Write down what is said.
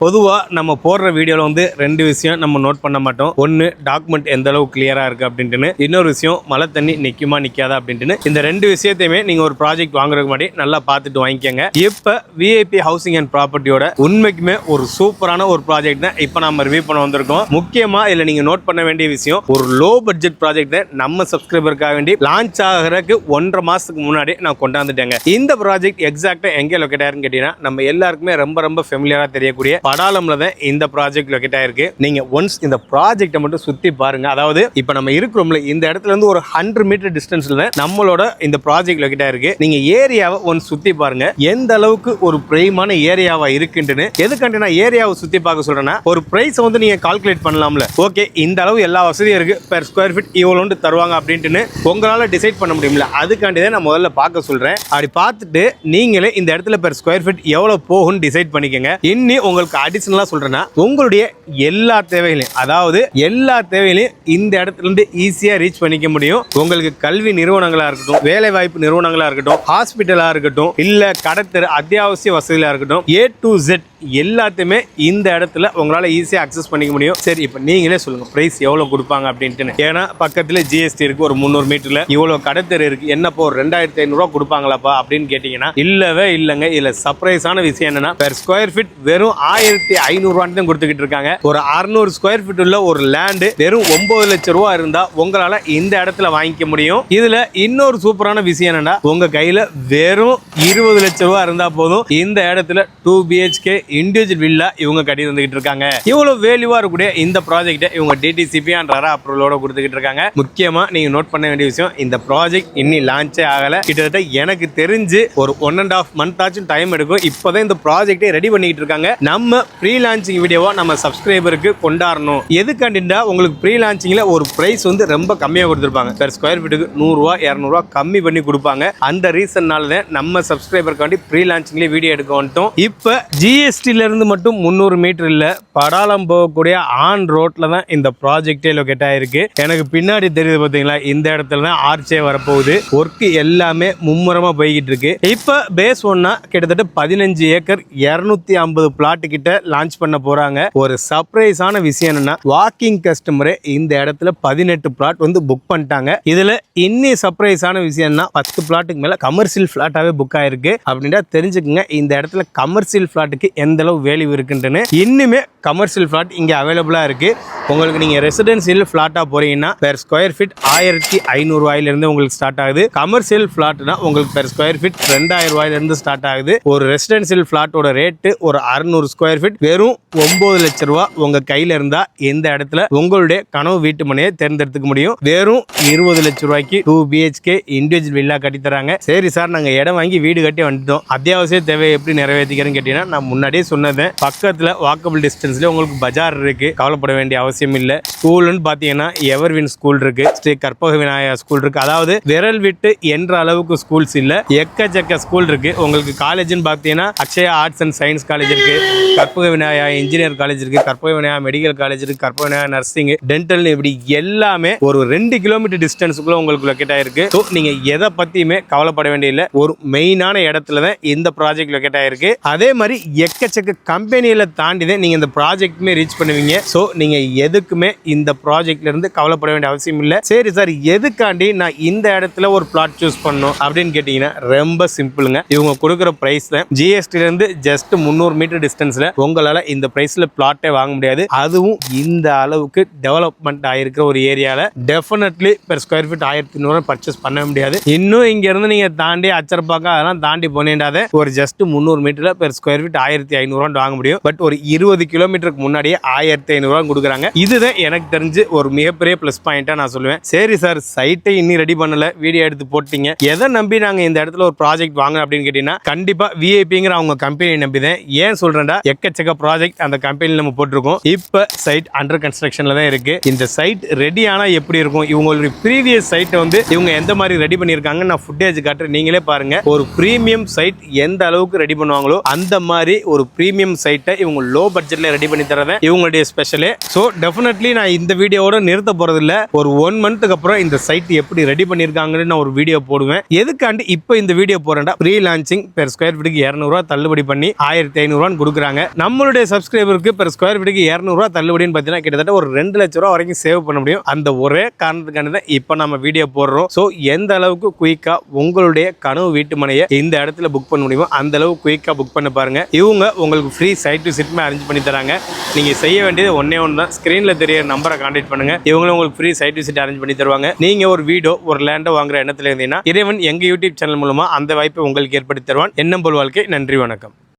பொதுவா நம்ம போடுற வீடியோல வந்து ரெண்டு விஷயம் நம்ம நோட் பண்ண மாட்டோம். ஒன்னு டாக்குமெண்ட் எந்த அளவு கிளியரா இருக்கு அப்படின்ட்டு, இன்னொரு விஷயம் மழை தண்ணி நிக்குமா நிக்காதா அப்படின்ட்டு. இந்த ரெண்டு விஷயத்தையுமே நீங்க ஒரு ப்ராஜெக்ட் வாங்குறதுக்கு முன்னாடி நல்லா பார்த்துட்டு வாங்கிக்கங்க. இப்ப விஐபி ஹவுசிங் அண்ட் ப்ராப்பர்ட்டியோட உண்மைக்குமே ஒரு சூப்பரான ஒரு ப்ராஜெக்ட் தான் இப்ப நம்ம ரிவ்யூ பண்ண வந்திருக்கோம். முக்கியமா இதுல நீங்க நோட் பண்ண வேண்டிய விஷயம், ஒரு லோ பட்ஜெட் ப்ராஜெக்ட் நம்ம சப்ஸ்கிரைபருக்காக வேண்டி லான்ச் ஆகிறதுக்கு 1.5 மாசத்துக்கு முன்னாடி நான் கொண்டாந்துட்டேங்க. இந்த ப்ராஜெக்ட் எக்ஸாக்டா எங்க லொகேட் ஆயிருன்னு கேட்டீங்கன்னா, நம்ம எல்லாருக்குமே ரொம்ப ரொம்ப ஃபெமிலியரா தெரியக்கூடிய படாலம்ல தான் இந்த ப்ராஜெக்ட் லொகேட் ஆயிருக்கு. நீங்க ஒன்ஸ் இந்த ப்ராஜெக்ட்டை மட்டும் சுத்தி பாருங்க. அதாவது இப்ப நம்ம இருக்கிறோம்ல, இந்த இடத்துல இருந்து ஒரு 100 மீட்டர் டிஸ்டன்ஸ்ல நம்மளோட இந்த ப்ராஜெக்ட் லொகேட் ஆயிருக்கு. நீங்க ஏரியாவை ஒன்ஸ் சுத்தி பாருங்க, எந்த அளவுக்கு ஒரு பிரைமான ஏரியாவா இருக்குன்னு. எதுக்காண்டி நான் ஏரியாவை சுத்தி பார்க்க சொல்றேன்னா, ஒரு பிரைஸ் வந்து நீங்க கால்குலேட் பண்ணலாம்ல. ஓகே, இந்த அளவு எல்லா வசதியும் இருக்கு, பெர் ஸ்கொயர் ஃபீட் இவ்வளோன்னு தருவாங்க அப்படின்ட்டு உங்களால டிசைட் பண்ண முடியும்ல. அதுக்காண்டி தான் நான் முதல்ல பார்க்க சொல்றேன். அப்படி பார்த்துட்டு நீங்களே இந்த இடத்துல பெர் ஸ்கொயர் ஃபீட் எவ்வளவு போகும்னு டிசைட் பண்ணிக்கங்க. இன்னி உங்களுக்கு அடிஷனலா சொல்றேன்னா, உங்களுடைய எல்லா தேவைகளையும், அதாவது எல்லா தேவைகளையும் இந்த இடத்துல இருந்து ஈஸியா ரீச் பண்ணிக்க முடியும். உங்களுக்கு கல்வி நிறுவனங்களா இருக்கட்டும், வேலை வாய்ப்பு நிறுவனங்களா இருக்கட்டும், ஹாஸ்பிட்டலா இருக்கட்டும், இல்ல கடத்தர் அத்தியாவசிய வசதிகளா இருக்கட்டும், A to Z எல்லாத்தையுமே இந்த இடத்துல உங்களால ஈஸியா அக்சஸ் பண்ணிக்க முடியும். சரி, இப்ப நீங்களே சொல்லுங்க பிரைஸ் எவ்வளவு கொடுப்பாங்க அப்படின்ட்டு. ஏன்னா பக்கத்துல ஜிஎஸ்டி இருக்கு, ஒரு 300 மீட்டர்ல இவ்வளவு கடத்தர் இருக்கு, என்னப்போ 2500 ரூபாய் கொடுப்பாங்களாப்பா அப்படின்னு கேட்டீங்கன்னா, இல்லவே இல்லைங்க. இதுல சர்ப்ரைஸான விஷயம் என்னன்னா, பெர் ஸ்கொயர் ஃபீட் வெறும் 1500 ரூபாய் தான் கொடுத்துக்கிட்டு இருக்காங்க. ஒரு 600 ஸ்கொயர் ஃபீட் உள்ள ஒரு லேண்ட் வெறும் 9 லட்சம் ரூபாய் இருந்தா உங்களால இந்த இடத்துல வாங்கிக்க முடியும். இதுல இன்னொரு சூப்பரான விஷயம் என்னன்னா, உங்க கையில வெறும் 20 லட்சம் ரூபாய் இருந்தா போதும், இந்த இடத்துல 2 BHK இண்டிவிஜுவல் வில்லா இவங்க கட்டி வந்துகிட்டு இருக்காங்க. இவ்வளவு வேல்யூவா இருக்கக்கூடிய இந்த ப்ராஜெக்ட் இவங்க டிடிசிபி அண்ட் ரரா அப்ரூவலோட கொடுத்துக்கிட்டு இருக்காங்க. முக்கியமா நீங்க நோட் பண்ண வேண்டிய விஷயம், இந்த ப்ராஜெக்ட் இன்னி லான்ச்சே ஆகல. கிட்டத்தட்ட எனக்கு தெரிஞ்சு ஒரு 1.5 மந்த் ஆச்சும் டைம் எடுக்கும். இப்பதான் இந்த ப்ராஜெக்டை ரெடி பண்ணிக்கிட்டு இருக்காங்க. நம்ம ப்ரீ லான்ச்சிங் வீடியோவா நம்ம சப்ஸ்கிரைபருக்கு கொண்டாடணும். எதுக்காண்டிண்டா, உங்களுக்கு ப்ரீ லான்ச்சிங்ல ஒரு பிரைஸ் வந்து ரொம்ப கம்மியா கொடுத்துருப்பாங்க. பெர் ஸ்கொயர் ஃபீட்டுக்கு 100 ரூபாய் 200 ரூபாய் கம்மி பண்ணி கொடுப்பாங்க. அந்த ரீசன்னால தான் நம்ம சப்ஸ்கிரைபருக்காண்டி ப்ரீ லான்ச்சிங்ல வீடியோ எடுக்க வந்துட்டோம். இப்ப ஜிஎஸ்டில இருந்து மட்டும் 300 மீட்டர் இல்ல, படாலம் போகக்கூடிய ஆன் ரோட்ல தான் இந்த ப்ராஜெக்டே லொகேட் ஆயிருக்கு. எனக்கு பின்னாடி தெரியுது பாத்தீங்களா, இந்த இடத்துல தான் ஆர்ச்சே வரப்போகுது. ஒர்க் எல்லாமே மும்முரமா போய்கிட்டு இருக்கு. இப்ப பேஸ் ஒன்னா கிட்டத்தட்ட 15 ஏக்கர் 250 பிளாட் கிட்ட லான்ச் பண்ண போறாங்க. ஒரு சர்ப்ரைஸான விஷயம் என்னன்னா, வாக்கிங் கஸ்டமரே இந்த இடத்துல 18 பிளாட் வந்து புக் பண்ணிட்டாங்க. இதுல இன்னி சர்ப்ரைஸான விஷயம்னா, 10 பிளாட்டுக்கு மேல கமர்ஷியல் பிளாட்டாவே புக் ஆயிருக்கு. அப்படின்னா தெரிஞ்சுக்குங்க இந்த இடத்துல கமர்ஷியல் பிளாட்டுக்கு எந்த அளவு வேல்யூ இருக்குன்னு. இன்னுமே கமர்ஷியல் பிளாட் இங்க அவைலபிளா இருக்கு. உங்களுக்கு நீங்க ரெசிடென்சியல் பிளாட்டா போறீங்கன்னா பெர் ஸ்கொயர் ஃபீட் 1500 ரூபாயில இருந்து உங்களுக்கு ஸ்டார்ட் ஆகுது. கமர்ஷியல் பிளாட்னா உங்களுக்கு பெர் ஸ்கொயர் ஃபீட் 2000 ரூபாயில இருந்து ஸ்டார்ட் ஆகுது. ஒரு ரெசிடென்சியல் பிளாட்டோட ரேட் ஒரு 600 ஸ்கொயர் ஃபீட் வெறும் 9 லட்சம் ரூபாய் உங்க கையில இருந்தா இந்த இடத்துல உங்களுடைய கனவு வீட்டு மனையை தேர்ந்தெடுத்துக்க முடியும். வெறும் 20 லட்சம் ரூபாய்க்கு 2 BHK இண்டிவிஜுவல் வில்லா கட்டி தராங்க. சரி சார், நாங்க இடம் வாங்கி வீடு கட்டி வந்துட்டோம், அத்தியாவசிய தேவை எப்படி நிறைவேற்றிக்கிறேன்னு கேட்டீங்கன்னா, நான் முன்னாடியே சொன்னேன், பக்கத்துல வாக்கபிள் டிஸ்டன்ஸ்ல உங்களுக்கு பஜார் இருக்கு, கவலைப்பட வேண்டிய அவசியம் இல்ல. ஸ்கூல்னு பாத்தீங்கன்னா எவர்வின் ஸ்கூல் இருக்கு, ஸ்ரீ கற்பக விநாயகர் ஸ்கூல் இருக்கு. அதாவது விரல் விட்டு என்ற அளவுக்கு ஸ்கூல்ஸ் இல்ல, எக்கச்சக்க ஸ்கூல் இருக்கு. உங்களுக்கு காலேஜ்னு பாத்தீங்கன்னா Akshaya arts and science college இருக்கு, கற்பக விநாயகர் இன்ஜினியர் காலேஜ் இருக்கு, கற்பக விநாயகர் மெடிக்கல் காலேஜ் இருக்கு, கற்பக விநாயகர் நர்சிங், டென்டல், இப்படி எல்லாமே ஒரு 2 கிலோமீட்டர் டிஸ்டன்ஸ்க்குள்ள உங்களுக்கு லொகேட் ஆயிருக்கு. ஸோ நீங்க எதை பத்தியுமே கவலைப்பட வேண்டிய இல்ல, ஒரு மெயினான இடத்துல தான் இந்த ப்ராஜெக்ட் லொகேட் ஆயிருக்கு. அதே மாதிரி எக்கச்சக்க கம்பெனியில தாண்டி தான் நீங்க இந்த ப்ராஜெக்ட்மே ரீச் பண்ணுவீங்க. ஸோ நீங்க எதுக்குமே இந்த ப்ராஜெக்ட்ல இருந்து கவலைப்பட வேண்டிய அவசியம் இல்ல. சரி சார், எதுக்காண்டி நான் இந்த இடத்துல ஒரு பிளாட் சூஸ் பண்ணணும் அப்படின்னு கேட்டீங்கன்னா, ரொம்ப சிம்பிளுங்க. இவங்க கொடுக்குற பிரைஸ் தான் ஜிஎஸ்டில இருந்து ஜஸ்ட் 300 மீட்டர் டிஸ்டன்ஸ்ல உங்களால இந்த பிரைஸ்ல பிளாட்டே வாங்க முடியாது. அதுவும் இந்த அளவுக்கு டெவலப்மெண்ட் ஆயிருக்கிற ஒரு ஏரியால definitely per square feet 1500 purchase பண்ண முடியாது. இன்னும் இங்க இருந்து நீங்க தாண்டி அச்சரப்பாக்கம் அதெல்லாம் தாண்டி போனேன்டாத ஒரு ஜஸ்ட் 300 மீட்டர்ல பெர் ஸ்கொயர் ஃபீட் 1500 வாங்க முடியும். பட் ஒரு 20 கிலோமீட்டருக்கு முன்னாடியே 1500 கொடுக்குறாங்க. இதுதான் எனக்கு தெரிஞ்சு ஒரு மிகப்பெரிய பிளஸ் பாயிண்டா நான் சொல்லுவேன். சரி சார், சைட்டை இன்னும் ரெடி பண்ணல, வீடியோ எடுத்து போட்டீங்க, எதை நம்பி நாங்க இந்த இடத்துல ஒரு ப்ராஜெக்ட் வாங்க அப்படின்னு கேட்டீங்கன்னா, கண்டிப்பா விஐபிங்கிற அவங்க கம்பெனி நம்பி தான். ஏன் சொல்றேன்டா, எக்கச்சக்க ப்ராஜெக்ட் அந்த கம்பெனில நம்ம போட்டிருக்கோம். இப்ப சைட் அண்டர் கன்ஸ்ட்ரக்ஷன்ல தான் இருக்கு. இந்த சைட் ரெடி ஆனா எப்படி இருக்கும், இவங்களுடைய ப்ரீவியஸ் சைட்டை வந்து இவங்க எந்த மாதிரி ரெடி பண்ணிருக்காங்க நான் ஃபுட்டேஜ் காட்டுறேன், நீங்களே பாருங்க. ஒரு பிரீமியம் சைட் எந்த அளவுக்கு ரெடி பண்ணுவாங்களோ அந்த மாதிரி ஒரு ஒரு ப்ரீமியம் சைட்டை இவங்க லோ பட்ஜெட்ல ரெடி பண்ணி தரது இவங்களுடைய ஸ்பெஷலே. ஸோ டெஃபினெட்லி நான் இந்த வீடியோவோட நிறுத்த போறது இல்ல. ஒரு 1 மந்த்துக்கு அப்புறம் இந்த சைட் எப்படி ரெடி பண்ணிருக்காங்கன்னு நான் ஒரு வீடியோ போடுவேன். எதுக்காண்டி இப்போ இந்த வீடியோ போறேன்டா, ப்ரீ லான்ச்சிங் பெர் ஸ்கொயர் ஃபீட்டுக்கு 200 ரூபா தள்ளுபடி பண்ணி 1500 கொடுக்குறாங்க. நம்மளுடைய சப்ஸ்கிரைபருக்கு பெர் ஸ்கொயர் ஃபீட்டுக்கு 200 ரூபா தள்ளுபடின்னு பார்த்தீங்கன்னா கிட்டத்தட்ட ஒரு 2 லட்ச ரூபா வரைக்கும் சேவ் பண்ண முடியும். அந்த ஒரே காரணத்துக்காண்டி தான் இப்போ நம்ம வீடியோ போடுறோம். ஸோ எந்த அளவுக்கு குயிக்கா உங்களுடைய கனவு வீட்டு மனையை இந்த இடத்துல புக் பண்ண முடியுமோ அந்த அளவுக்கு குயிக்கா புக் பண்ண பாருங்க. இவங்க உங்களுக்கு ஃப்ரீ சைட் டு சிட்மே அரேஞ்ச் பண்ணி தராங்க. நீங்க செய்ய வேண்டியது ஒன்னே ஒன்று தான், ஸ்கிரீன்ல தெரிய நம்பரை கான்டாக்ட் பண்ணுங்க. இவங்களும் உங்களுக்கு free side to sit arrange பண்ணி தருவாங்க. நீங்க ஒரு வீடோ ஒரு லேண்டோ வாங்குற எண்ணத்துல இருந்தீங்கன்னா இறைவன் எங்க யூடியூப் சேனல் மூலமா அந்த வாய்ப்பை உங்களுக்கு ஏற்படுத்தி தருவான். எண்ணம் போல் வாழ்க்கை. நன்றி, வணக்கம்.